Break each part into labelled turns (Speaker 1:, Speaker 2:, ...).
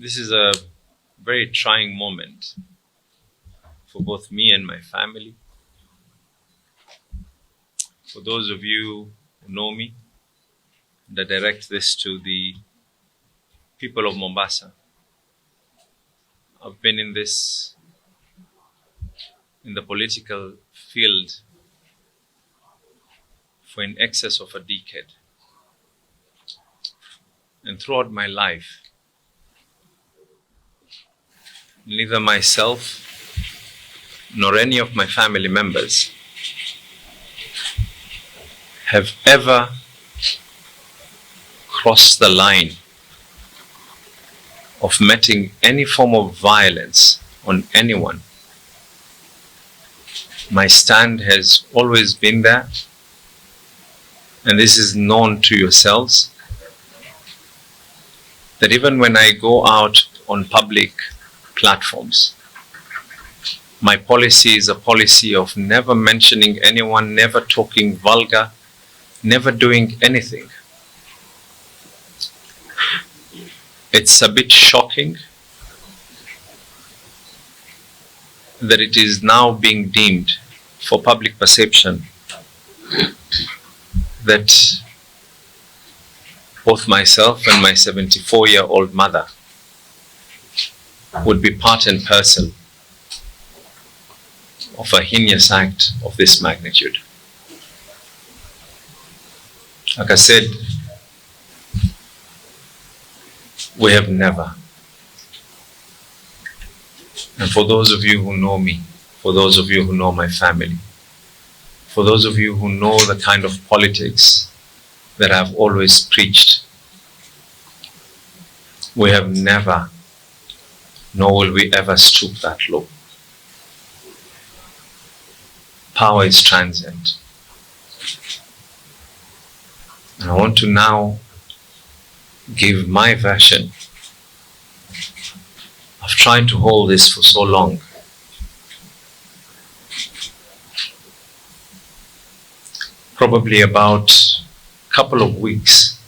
Speaker 1: This is a very trying moment for both me and my family. For those of you who know me, and I direct this to the people of Mombasa. I've been in the political field for in excess of a decade. And throughout my life, neither myself nor any of my family members have ever crossed the line of meting any form of violence on anyone. My stand has always been there, and this is known to yourselves, that even when I go out on public platforms, my policy is a policy of never mentioning anyone, never talking vulgar, never doing anything. It's a bit shocking that it is now being deemed for public perception that both myself and my 74-year-old mother would be part and parcel of a heinous act of this magnitude. Like I said, we have never. And for those of you who know me, for those of you who know my family, for those of you who know the kind of politics that I've always preached, we have never, nor will we ever stoop that low. Power is transient. And I want to now give my version. I've tried to hold this for so long. Probably about a couple of weeks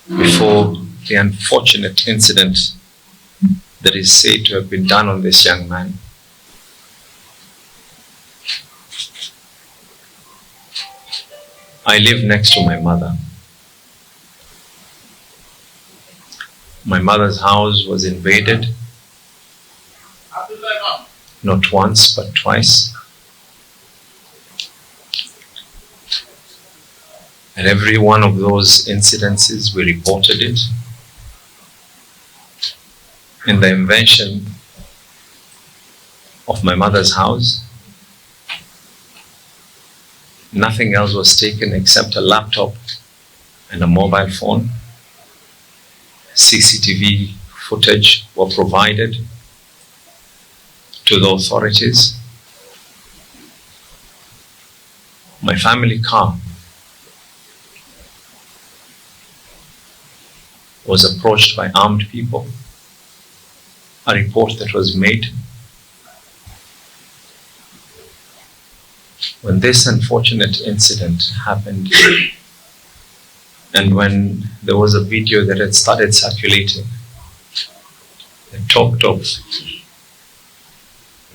Speaker 1: before the unfortunate incident that is said to have been done on this young man. I live next to my mother. My mother's house was invaded, not once but twice. At every one of those incidences, we reported it. In the invasion of my mother's house, nothing else was taken except a laptop and a mobile phone. CCTV footage were provided to the authorities. My family car was approached by armed people. A report that was made. When this unfortunate incident happened, and when there was a video that had started circulating that talked of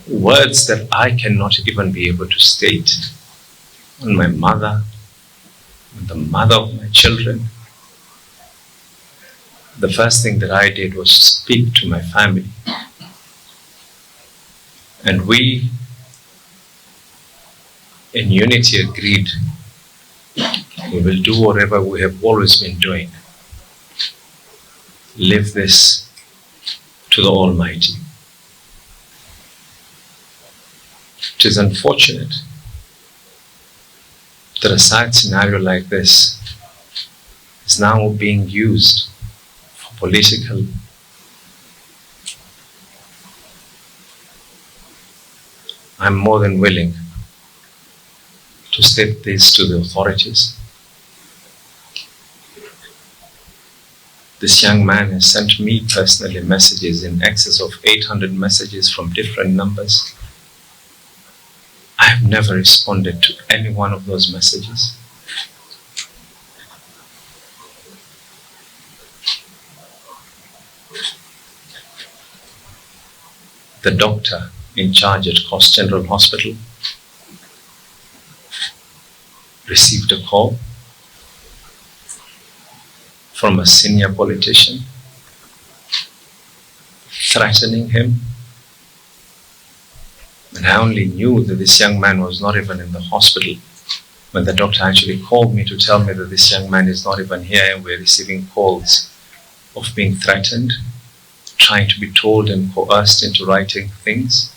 Speaker 1: words that I cannot even be able to state on my mother, on the mother of my children, the first thing that I did was speak to my family. And we, in unity, agreed we will do whatever we have always been doing. Leave this to the Almighty. It is unfortunate that a sad scenario like this is now being used for political. I'm more than willing to state this to the authorities. This young man has sent me personally messages in excess of 800 messages from different numbers. I have never responded to any one of those messages. The doctor in charge at Coast General Hospital received a call from a senior politician threatening him. And I only knew that this young man was not even in the hospital when the doctor actually called me to tell me that this young man is not even here, and we're receiving calls of being threatened, trying to be told and coerced into writing things.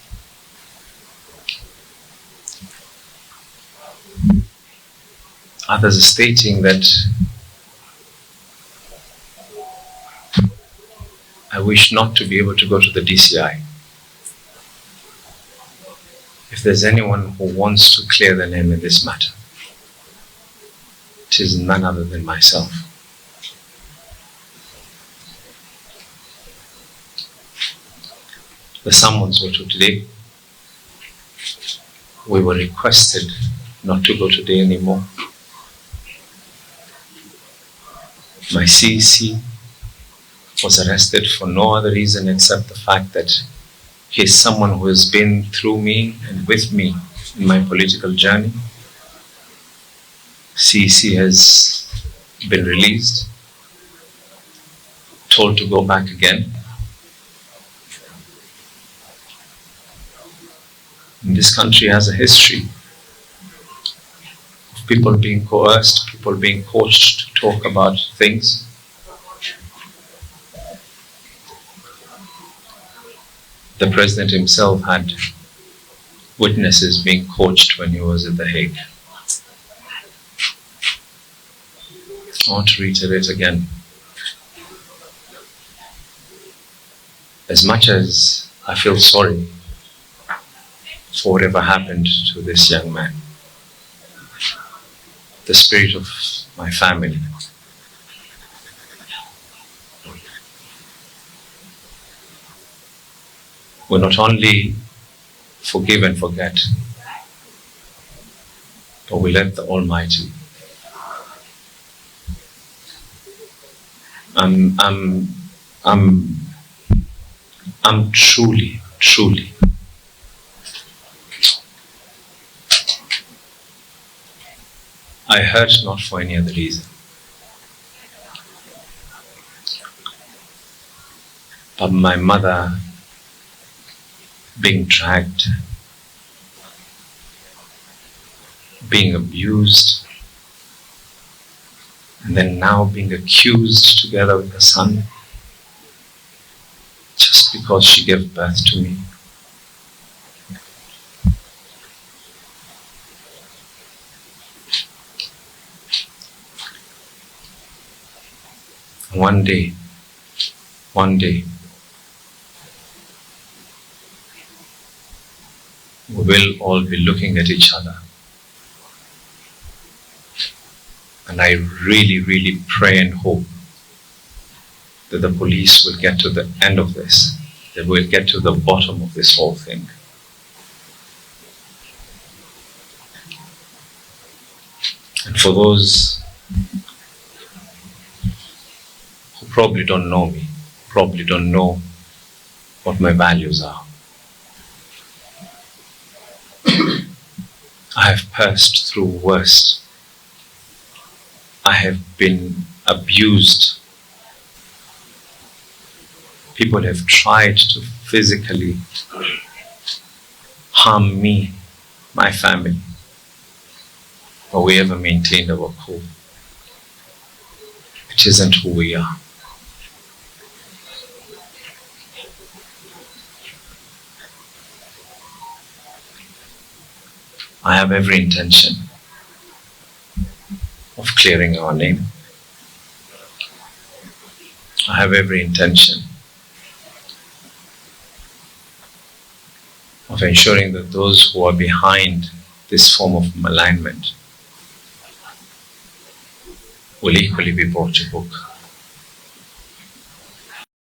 Speaker 1: Others are stating that I wish not to be able to go to the DCI. If there's anyone who wants to clear the name in this matter, it is none other than myself. The summons were to today. We were requested not to go today anymore. My CEC was arrested for no other reason except the fact that he is someone who has been through me and with me in my political journey. CEC has been released, told to go back again. And this country has a history of people being coerced, people being coached to talk about things. The president himself had witnesses being coached when he was at The Hague. I want to reiterate again. As much as I feel sorry for whatever happened to this young man, the spirit of my family will not only forgive and forget, but we let the Almighty. I'm truly I hurt not for any other reason, but my mother being dragged, being abused, and then now being accused together with her son, just because she gave birth to me. One day, we will all be looking at each other. And I really pray and hope that the police will get to the end of this, that we'll get to the bottom of this whole thing. And for those who probably don't know me, probably don't know what my values are, I have passed through worse. I have been abused. People have tried to physically harm me, my family, but we ever maintained our cool. It isn't who we are. I have every intention of clearing our name. I have every intention of ensuring that those who are behind this form of malignment will equally be brought to book.